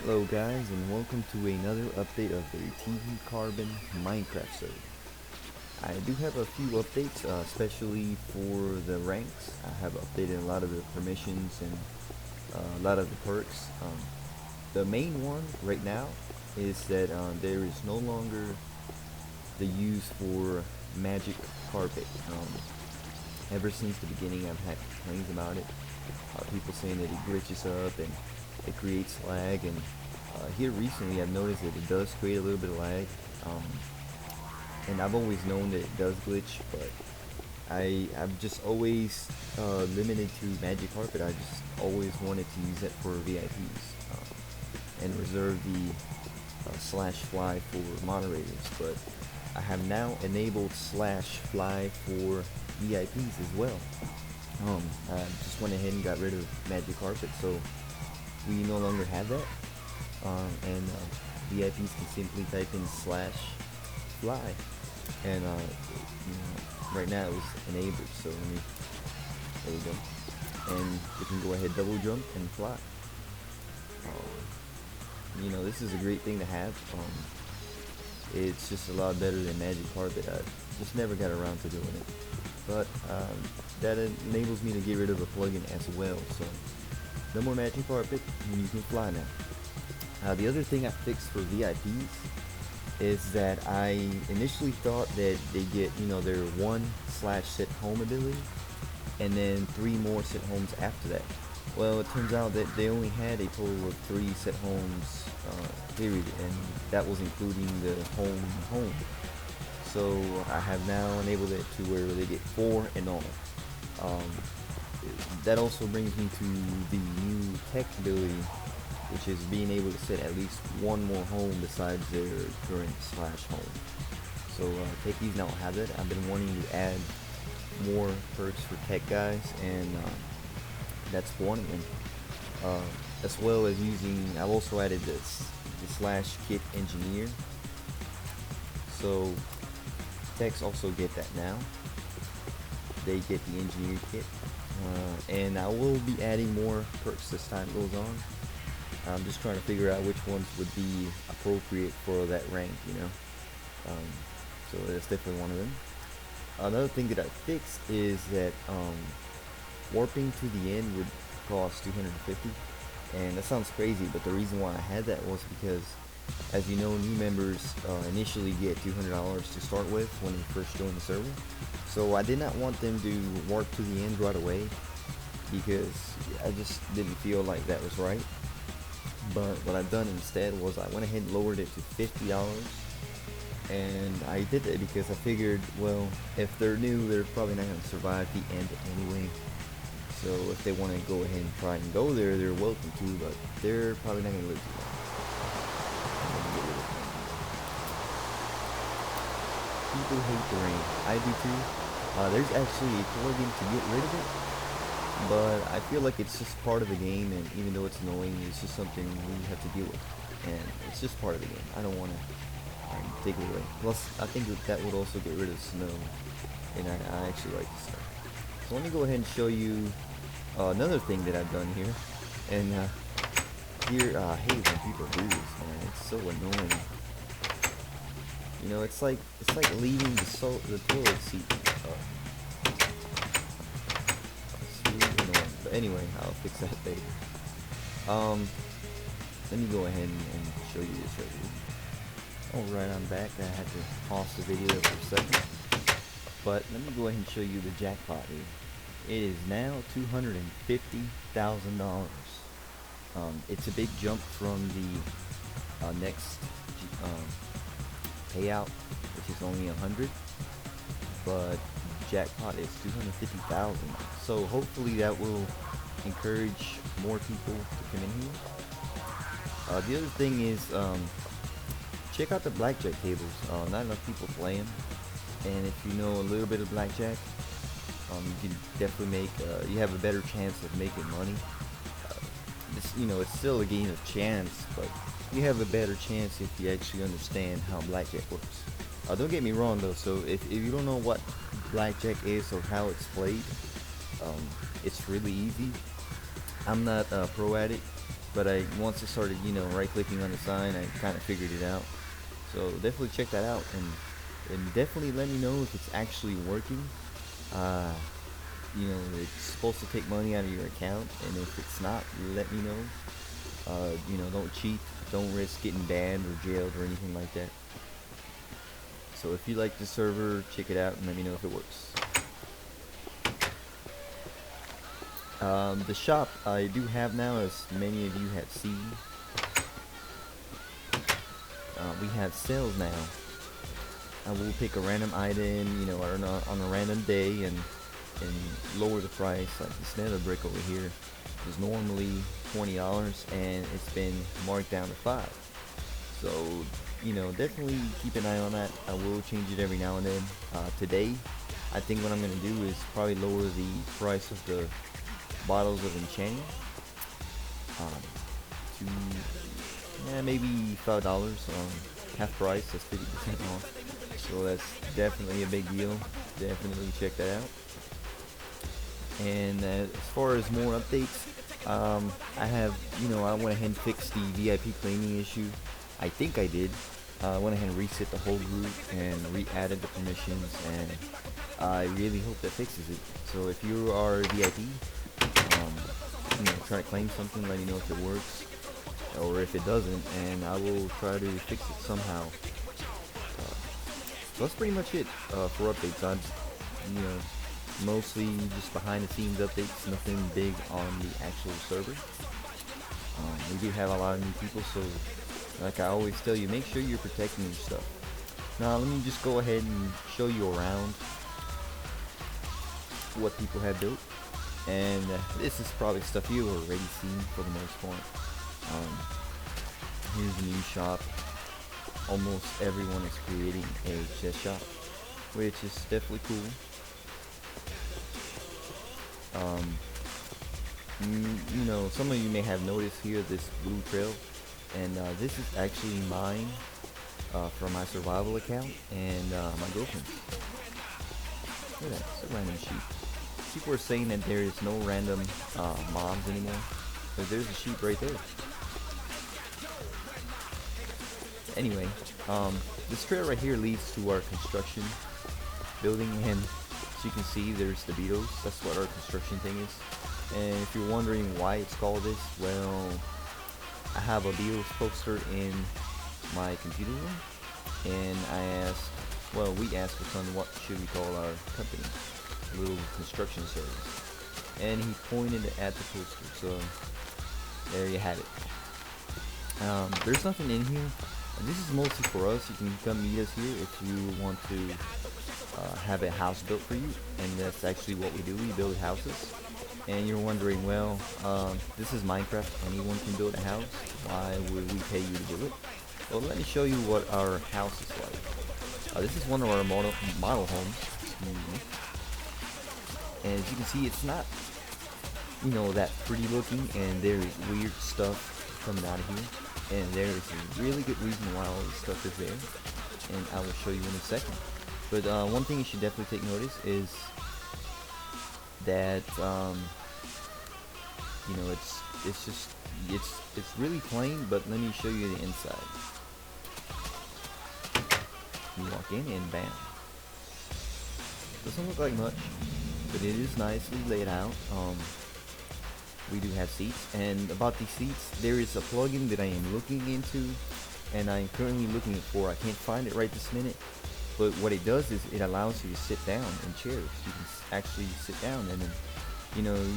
Hello guys, and welcome to another update of the TV Carbon Minecraft server. I do have a few updates, especially for the ranks. I have updated a lot of the permissions and a lot of the perks. The main one right now is that there is no longer the use for magic carpet. Ever since the beginning, I've had complaints about it. People saying that it glitches up and it creates lag, and here recently I've noticed that it does create a little bit of lag, and I've always known that it does glitch, but I'm just always limited to magic carpet. I just always wanted to use it for VIPs, and reserve the slash fly for moderators, but I have now enabled slash fly for VIPs as well. I just went ahead and got rid of magic carpet, so we no longer have that. And VIPs can simply type in slash fly, and right now it was enabled. So there we go, and you can go ahead double jump and fly. This is a great thing to have. It's just a lot better than magic carpet. I just never got around to doing it, but that enables me to get rid of a plugin as well. So no more magic carpet, and you can fly now. The other thing I fixed for VIPs is that I initially thought that they get their one slash set home ability, and then 3 more set homes after that. Well, it turns out that they only had a total of 3 set homes, period, and that was including the home. So I have now enabled it to where they get 4 in all. That also brings me to the new tech ability, which is being able to set at least 1 more home besides their current slash home. So techies now have it. I've been wanting to add more perks for tech guys, and that's one of them. As well as I've also added the slash kit engineer. So techs also get that now. They get the engineer kit, and I will be adding more perks as time goes on. I'm just trying to figure out which ones would be appropriate for that rank, so that's definitely one of them. Another thing that I fixed is that warping to the end would cost 250, and that sounds crazy, but the reason why I had that was because, as you know, new members initially get $200 to start with when they first join the server. So I did not want them to warp to the end right away, because I just didn't feel like that was right. But what I've done instead was I went ahead and lowered it to $50, and I did that because I figured, well, if they're new, they're probably not going to survive the end anyway. So if they want to go ahead and try and go there, they're welcome to, but they're probably not going to live too long. People hate the rain. I do too. There's actually a plugin to get rid of it, but I feel like it's just part of the game, and even though it's annoying, it's just something we have to deal with, and it's just part of the game. I don't want to take it away. Plus, I think that would also get rid of snow, and I actually like the snow. So let me go ahead and show you another thing that I've done here, and here I hate when people do this, man. It's so annoying. It's like leaving the toilet seat up. It's really annoying. But anyway, I'll fix that later. Let me go ahead and show you this right here. Alright, I'm back. I had to pause the video there for a second. But let me go ahead and show you the jackpot here. It is now $250,000. It's a big jump from the next payout, which is only 100, but jackpot is 250,000. So hopefully that will encourage more people to come in here. The other thing is, check out the blackjack tables. Not enough people play them, and if you know a little bit of blackjack, you can definitely make. You have a better chance of making money. It's still a game of chance, but you have a better chance if you actually understand how blackjack works. Don't get me wrong though, so if you don't know what blackjack is or how it's played, it's really easy. I'm not a pro at it, but I once I started, right clicking on the sign, I kind of figured it out. So definitely check that out, and definitely let me know if it's actually working. Uh, it's supposed to take money out of your account, and if it's not, let me know. Don't cheat, don't risk getting banned or jailed or anything like that. So if you like the server, check it out and let me know if it works. The shop I do have now, as many of you have seen, we have sales now. I will pick a random item, on a random day and lower the price. Like this nether brick over here is normally $20 and it's been marked down to 5. So, definitely keep an eye on that. I will change it every now and then. Today, I think what I'm going to do is probably lower the price of the bottles of enchanting to maybe $5, half price. That's 50% off. So that's definitely a big deal. Definitely check that out. And as far as more updates, I have, I went ahead and fixed the VIP claiming issue. I think I did. I went ahead and reset the whole group and re-added the permissions, and I really hope that fixes it. So if you are a VIP, try to claim something, let me know if it works or if it doesn't, and I will try to fix it somehow. So that's pretty much it for updates. I'm, mostly just behind the scenes updates, nothing big on the actual server. We do have a lot of new people, so like I always tell you, make sure you're protecting your stuff. Now let me just go ahead and show you around what people have built, and this is probably stuff you've already seen for the most part. Here's a new shop. Almost everyone is creating a chest shop, which is definitely cool. Some of you may have noticed here this blue trail, and this is actually mine from my survival account and my girlfriend. Look at that, it's a random sheep. People are saying that there is no random mobs anymore, but there's a sheep right there. Anyway, this trail right here leads to our construction building, and as you can see, there's the beetles. That's what our construction thing is. And if you're wondering why it's called this, well, I have a Beatles poster in my computer room, and we asked our son what should we call our company, a little construction service, and he pointed at the poster, so there you have it. There's nothing in here. This is mostly for us. You can come meet us here if you want to have a house built for you, and that's actually what we do. We build houses. And you're wondering, well, this is Minecraft, anyone can build a house, why would we pay you to do it? Well, let me show you what our house is like. This is one of our model homes. And as you can see, it's not, that pretty looking, and there is weird stuff coming out of here. And there is a really good reason why all this stuff is there, and I will show you in a second. But one thing you should definitely take notice is that it's really plain, but let me show you the inside. You walk in and bam. Doesn't look like much, but it is nicely laid out. We do have seats, and about these seats, there is a plugin that I am looking into, and I'm currently looking for. I can't find it right this minute, but what it does is it allows you to sit down in chairs. You can actually sit down, and then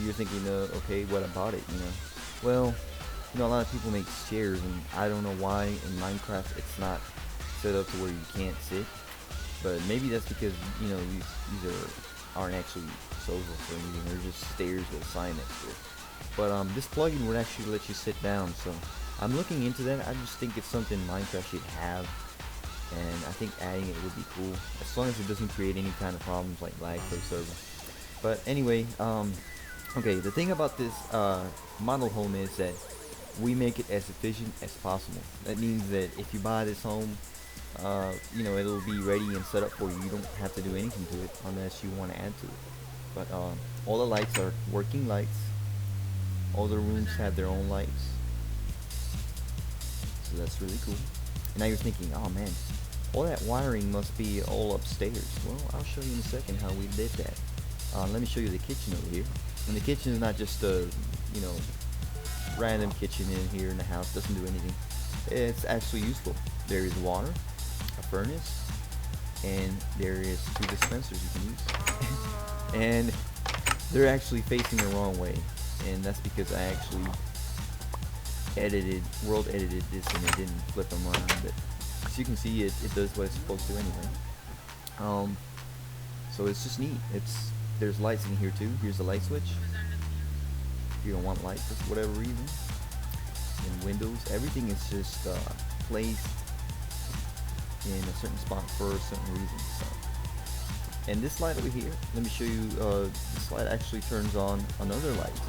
you're thinking, okay, what about it? Well, a lot of people make chairs, and I don't know why in Minecraft it's not set up to where you can't sit, but maybe that's because these aren't actually sofas or anything. They're just stairs with a sign next to it. But this plugin would actually let you sit down, so I'm looking into that. I just think it's something Minecraft should have, and I think adding it would be cool, as long as it doesn't create any kind of problems like lag for the server. But anyway, okay, the thing about this model home is that we make it as efficient as possible. That means that if you buy this home, it'll be ready and set up for you. You don't have to do anything to it unless you want to add to it. But all the lights are working lights. All the rooms have their own lights. so that's really cool. And now you're thinking, oh man, all that wiring must be all upstairs. Well, I'll show you in a second how we did that. Let me show you the kitchen over here. And the kitchen is not just a, you know, random kitchen in here in the house. Doesn't do anything. It's actually useful. There is water, a furnace, and there is 2 dispensers you can use. And they're actually facing the wrong way, and that's because I actually world edited this and it didn't flip them around. But as you can see, it does what it's supposed to anyway. So it's just neat. There's lights in here too. Here's the light switch. If you don't want light for whatever reason. And windows, everything is just placed in a certain spot for a certain reason. So. And this light over here, let me show you, this light actually turns on another light.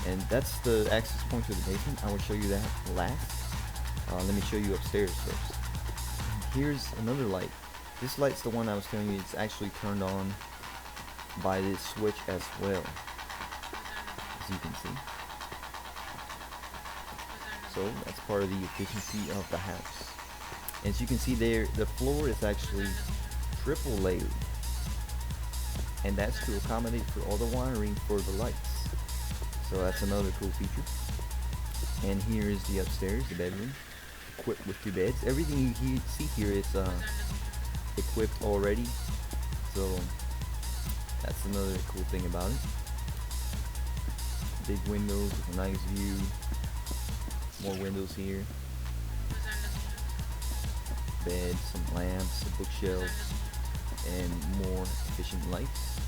And that's the access point to the basement. I will show you that last. Let me show you upstairs first. Here's another light. This light's the one I was telling you, it's actually turned on by this switch as well, as you can see. So that's part of the efficiency of the house. As you can see there, the floor is actually triple layered, and that's to accommodate for all the wiring for the lights. So that's another cool feature. And here is the upstairs, the bedroom, equipped with 2 beds. Everything you see here is equipped already, so that's another cool thing about it. Big windows with a nice view. More windows here. Bed, some lamps, some bookshelves, and more efficient lights.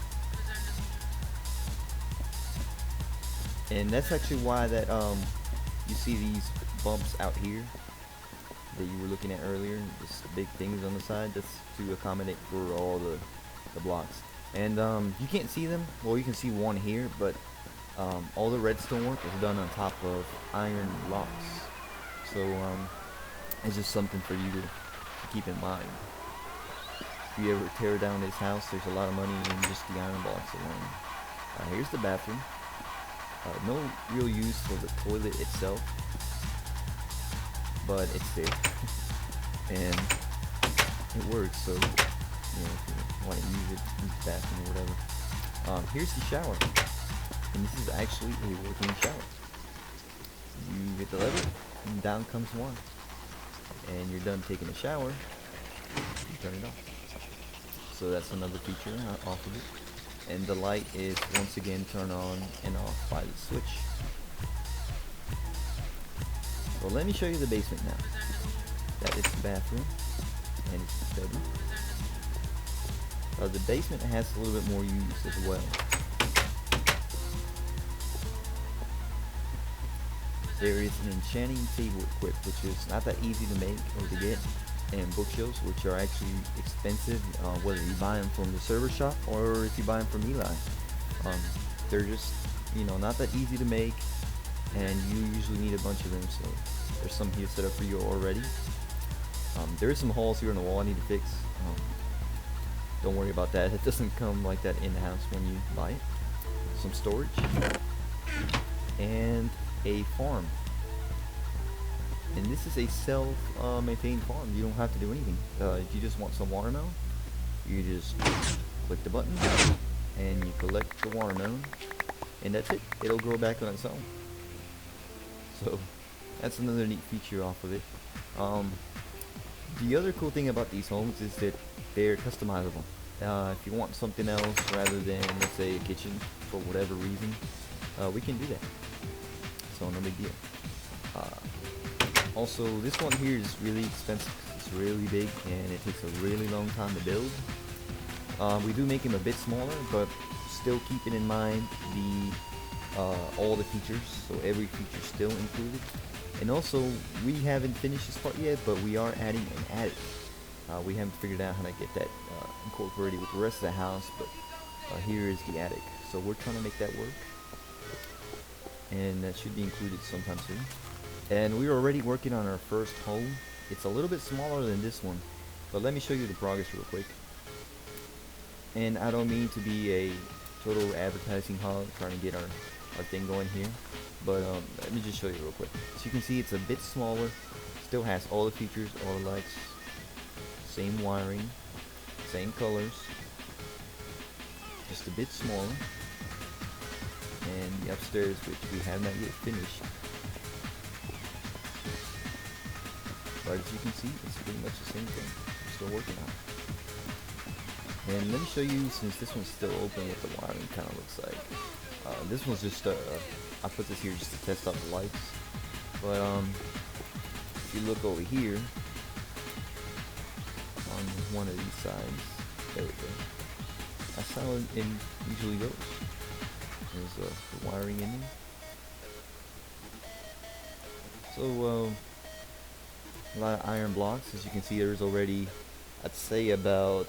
And that's actually why that you see these bumps out here that you were looking at earlier. Just big things on the side. That's to accommodate for all the blocks. And you can't see them. Well, you can see one here, but all the redstone work is done on top of iron blocks. So it's just something for you to keep in mind. If you ever tear down this house, there's a lot of money in just the iron blocks alone. Here's the bathroom. No real use for the toilet itself, but it's there. And it works, so you know, if you want to use the bathroom or whatever. Here's the shower, and this is actually a working shower. You hit the lever, and down comes one. And you're done taking a shower, you turn it off. So that's another feature off of it. And the light is once again turned on and off by the switch. So let me show you the basement now. That is the bathroom, and it's the bedroom. The basement has a little bit more use as well. There is an enchanting table equipped, which is not that easy to make or to get, and bookshelves, which are actually expensive, whether you buy them from the server shop or if you buy them from Eli. They're just, you know, not that easy to make, and you usually need a bunch of them, so there's some here set up for you already. There is some holes here in the wall I need to fix. Don't worry about that, it doesn't come like that in the house when you buy it. Some storage, and a farm. And this is a self-maintained farm. You don't have to do anything. If you just want some watermelon, you just click the button and you collect the watermelon, and that's it. It'll grow back on its own. So that's another neat feature off of it. The other cool thing about these homes is that they're customizable. If you want something else rather than, let's say, a kitchen for whatever reason, we can do that. So no big deal. Also, this one here is really expensive. It's really big and it takes a really long time to build. We do make him a bit smaller, but still keeping in mind all the features, so every feature still included. And also, we haven't finished this part yet, but we are adding an attic. We haven't figured out how to get that incorporated with the rest of the house, but here is the attic. So we're trying to make that work, and that should be included sometime soon. And we're already working on our first home. It's a little bit smaller than this one, but let me show you the progress real quick. And I don't mean to be a total advertising hog trying to get our thing going here, but let me just show you real quick. So you can see it's a bit smaller. still has all the features, all the lights, same wiring, same colors, just a bit smaller. And the upstairs, which we have not yet finished. But as you can see, it's pretty much the same thing. We're still working on it. And let me show you, since this one's still open, what the wiring kind of looks like. This one's just, I put this here just to test out the lights. But if you look over here, on one of these sides, there we go. That's how it usually goes. There's the wiring in there. So a lot of iron blocks. As you can see, there's already, I'd say, about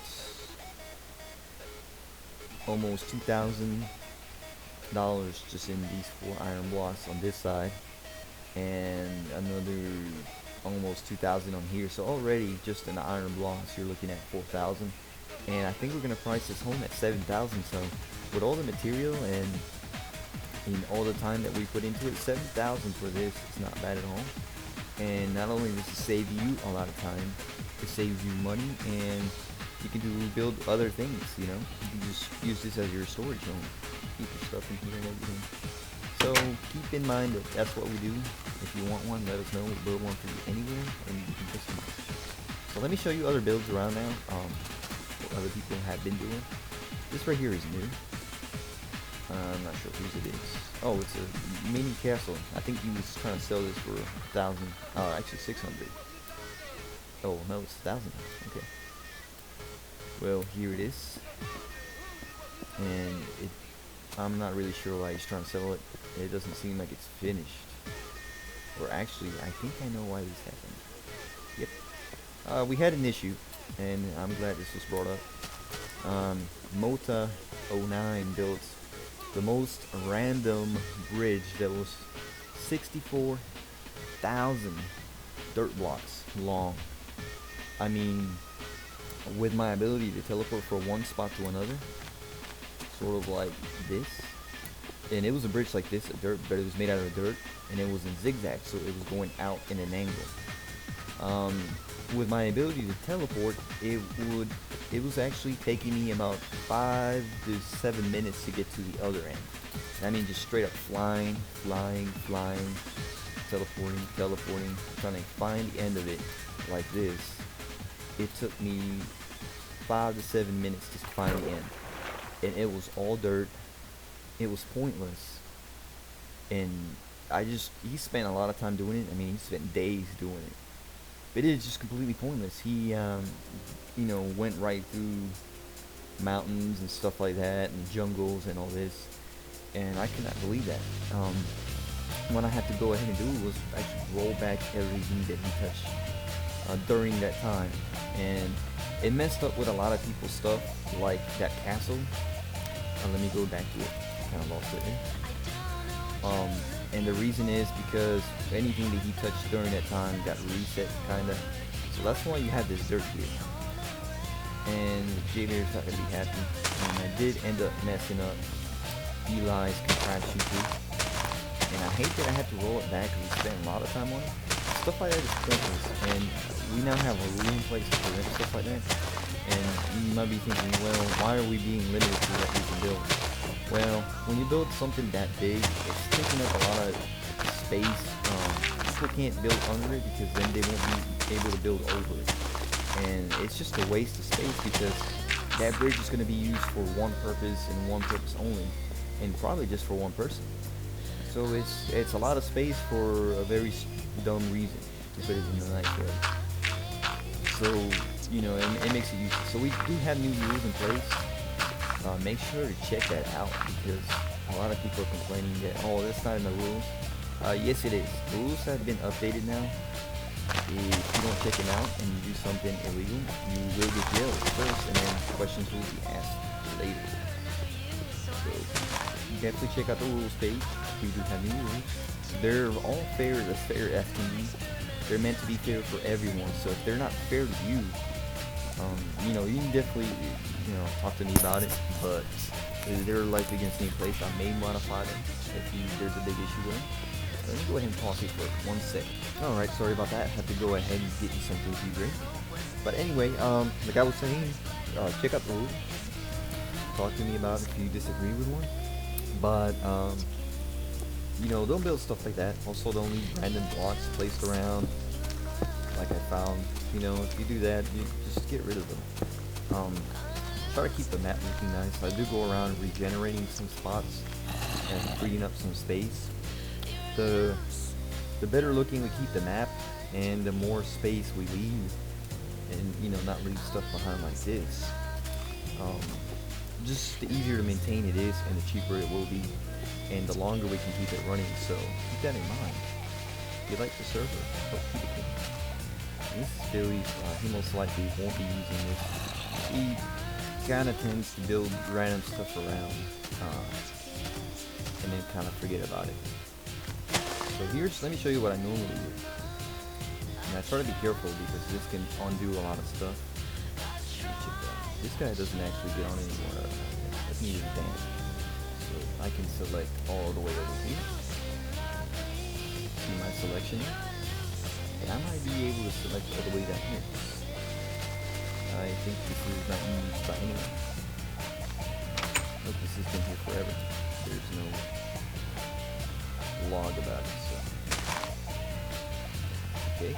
almost $2,000 just in these 4 iron blocks on this side, and another almost 2,000 on here. So already just in the iron blocks you're looking at 4,000, and I think we're gonna price this home at 7,000. So with all the material and all the time that we put into it, 7,000 for this is not bad at all. And not only does it save you a lot of time, it saves you money, and you can build other things. You know, you can just use this as your storage room, keep your stuff in here and everything. So keep in mind that that's what we do. If you want one, let us know. We'll build one for you anywhere, and you can customize. So let me show you other builds around now. What other people have been doing. This right here is new. I'm not sure whose it is. Oh, it's a mini castle. I think he was trying to sell this for 1,000. Actually 600. Oh no, it's 1,000. Okay. Well, here it is. And I'm not really sure why he's trying to sell it. It doesn't seem like it's finished. Or actually, I think I know why this happened. Yep. We had an issue, and I'm glad this was brought up. Mota09 built the most random bridge that was 64,000 dirt blocks long. I mean, with my ability to teleport from one spot to another, sort of like this, and it was a bridge like this, but it was made out of dirt, and it was in zigzag, so it was going out in an angle. With my ability to teleport, it was actually taking me about 5 to 7 minutes to get to the other end. I mean, just straight up flying, teleporting, trying to find the end of it like this. It took me 5 to 7 minutes to find the end, and it was all dirt. It was pointless, and he spent a lot of time doing it. I mean, he spent days doing it. But it's just completely pointless. He, went right through mountains and stuff like that, and jungles and all this, and I could not believe that. What I had to go ahead and do was actually roll back everything that he touched during that time, and it messed up with a lot of people's stuff, like that castle. Let me go back to it. Kind of lost it there. And the reason is because anything that he touched during that time got reset, kinda. So that's why you have this dirt here. And Jader's not gonna be happy. And I did end up messing up Eli's contraption too. And I hate that I had to roll it back because we spent a lot of time on it. Stuff like that is pointless. And we now have a rule in place to prevent stuff like that. And you might be thinking, well, why are we being limited to what we can build? Well, when you build something that big, it's taking up a lot of space. People can't build under it because then they won't be able to build over it. And it's just a waste of space because that bridge is going to be used for one purpose and one purpose only, and probably just for one person. So it's a lot of space for a very dumb reason, to put it in a nice way. So, it makes it useless. So we do have new rules in place. Make sure to check that out because a lot of people are complaining that, oh, that's not in the rules. Yes, it is. The rules have been updated now. If you don't check them out and you do something illegal, you will get jailed first, and then questions will be asked later. So definitely check out the rules page. We do have new rules. They're all fair, as fair as can be. They're meant to be fair for everyone. So if they're not fair to you, you can definitely, talk to me about it. But if they're likely against any place, I may modify them if there's a big issue with them. Let me go ahead and pause it for 1 second. Alright, sorry about that. I had to go ahead and get you something to drink. But anyway, like I was saying, check out the rules. Talk to me about it if you disagree with one. But, you know, don't build stuff like that. Also, don't leave random blocks placed around, like I found. You know, if you do that, you just get rid of them. Try to keep the map looking nice. I do go around regenerating some spots and freeing up some space. The better looking we keep the map, and the more space we leave, and you know, not leave stuff behind like this. Just the easier to maintain it is, and the cheaper it will be, and the longer we can keep it running. So keep that in mind. If you like the server, help keep it clean. This is Billy. He most likely won't be using this. He kind of tends to build random stuff around, and then kind of forget about it. So let me show you what I normally do. And I try to be careful because this can undo a lot of stuff. This guy doesn't actually get on anymore. I think he's banned. So I can select all the way over here. See my selection. And I might be able to select all the way down here. I think this is not used by anyone. Look, this has been here forever. There's no log about it, so. Okay.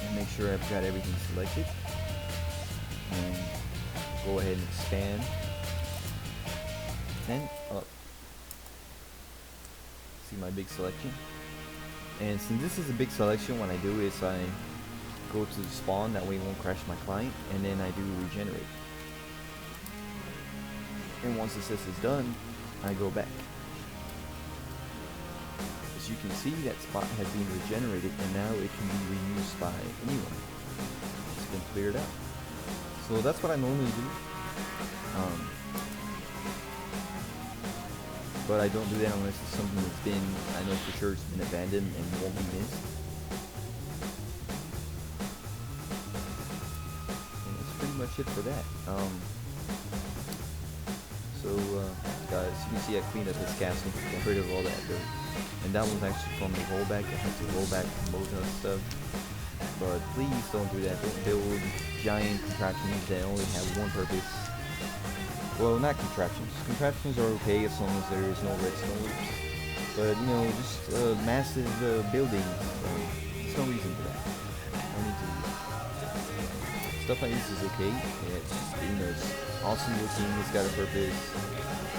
And make sure I've got everything selected. And go ahead and expand. And up. See my big selection? And since this is a big selection, what I do is I go to spawn, that way it won't crash my client, and then I do regenerate. And once this is done, I go back. As you can see, that spot has been regenerated, and now it can be reused by anyone. It's been cleared out. So that's what I normally do. But I don't do that unless it's something that's been, I know for sure it's been abandoned and won't be missed. And that's pretty much it for that. Guys, you can see I cleaned up this castle, got rid of all that dirt. And that was actually from the rollback. I had to roll back most of that stuff. But please don't do that. Don't build giant contraptions that only have one purpose. Well, not contraptions. Contraptions are okay as long as there is no redstone loops. But, you know, just massive buildings. There's no reason for that. No need to do that. Stuff like this is okay. It's, you know, it's awesome looking. It's got a purpose.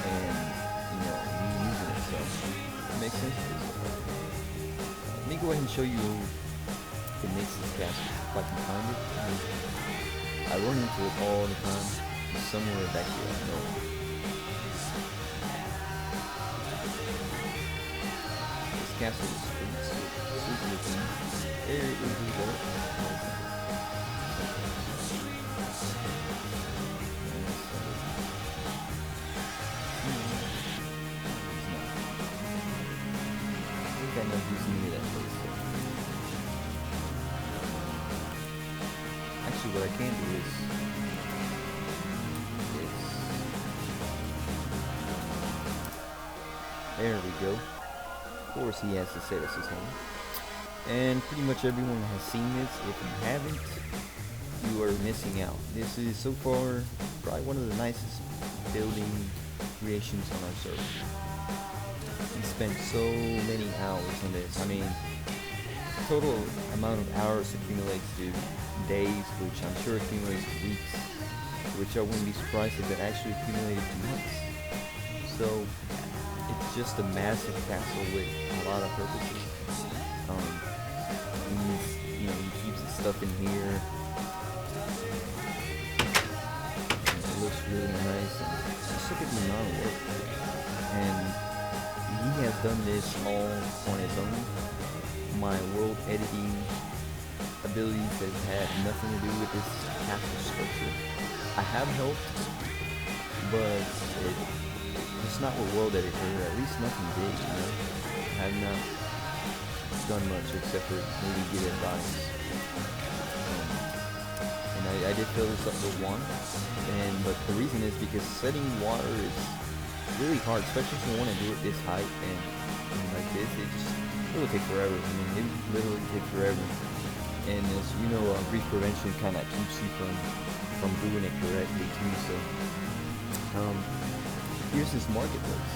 And, you know, you're using it. So, it makes sense to do stuff like that. Let me go ahead and show you the makes this castle if I can find it. I run into it all the time. It's somewhere back here, I know. This castle is pretty super looking. Very easy to go. I think I know who's near that place. Actually, what I can do is there we go. Of course, he has to set us his home. And pretty much everyone has seen this. If you haven't, you are missing out. This is so far probably one of the nicest building creations on our server. We spent so many hours on this. I mean, total amount of hours accumulates to days, which I'm sure accumulates to weeks, which I wouldn't be surprised if it actually accumulated to months. So it's just a massive castle with a lot of purposes. You know, he keeps his stuff in here. And it looks really nice. And just look at the amount of work. And he has done this all on his own. My world editing abilities have had nothing to do with this castle structure. I have helped, but it's not with world editor, at least nothing big, you know. I have not done much except for maybe give advice. And I did fill this up with one, but the reason is because setting water is really hard, especially if you want to do it this height, and and like this, it'll take forever. I mean, it literally takes forever. And as you know, grief prevention kind of keeps you from doing it correctly too. So here's his marketplace.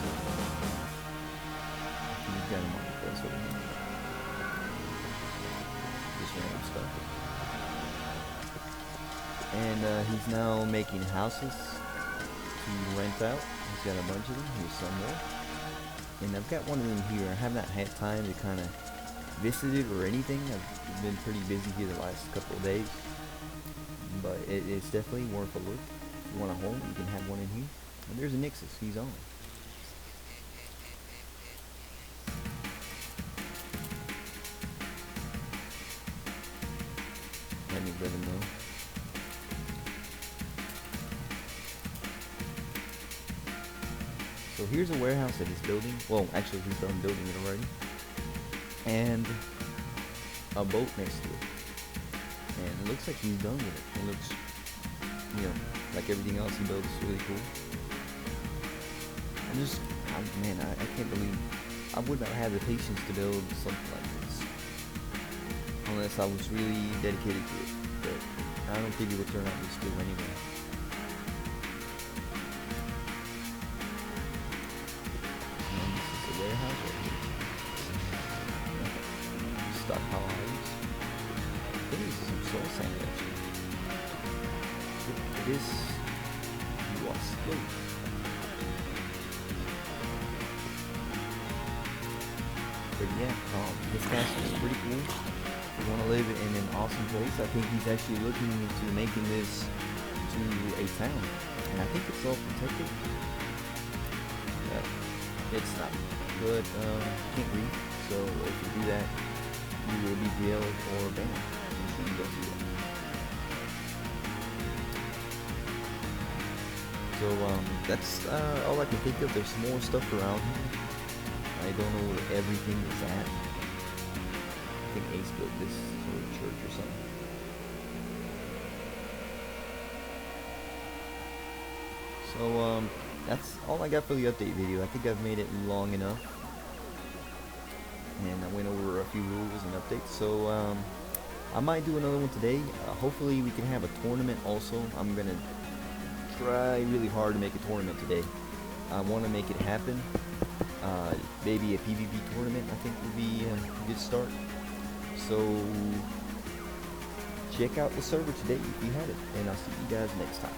He's got a marketplace over here. Just random stuff. And he's now making houses to rent out. He's got a bunch of them. Here's some more. And I've got one of them here. I have not had time to kind of visit it or anything. I've been pretty busy here the last couple of days. But it's definitely worth a look. If you want a home, you can have one in here. And there's a Nixus. He's on. Let me let him know. So here's a warehouse that he's building. Well, actually he's done building it already. And a boat next to it. And it looks like he's done with it. It looks, you know, like everything else he builds is really cool. Man, I can't believe I would not have the patience to build something like this unless I was really dedicated to it. But I don't think it would turn out this good anyway. And this is the warehouse right here. Stockpile items. I think this is some soul sand actually. It is was good. But yeah, this castle is pretty cool. If you want to live in an awesome place, I think he's actually looking into making this to a town. And I think it's all protected. It's not good, can't read. So if you do that, you will be jailed or banned. So you don't do that. So that's all I can think of. There's more stuff around here. I don't know where everything is at. I think Ace built this sort of church or something. So that's all I got for the update video. I think I've made it long enough. And I went over a few rules and updates. So I might do another one today. Hopefully we can have a tournament also. I'm going to try really hard to make a tournament today. I want to make it happen. Maybe a PvP tournament I think would be a good start. So check out the server today if you have it, and I'll see you guys next time.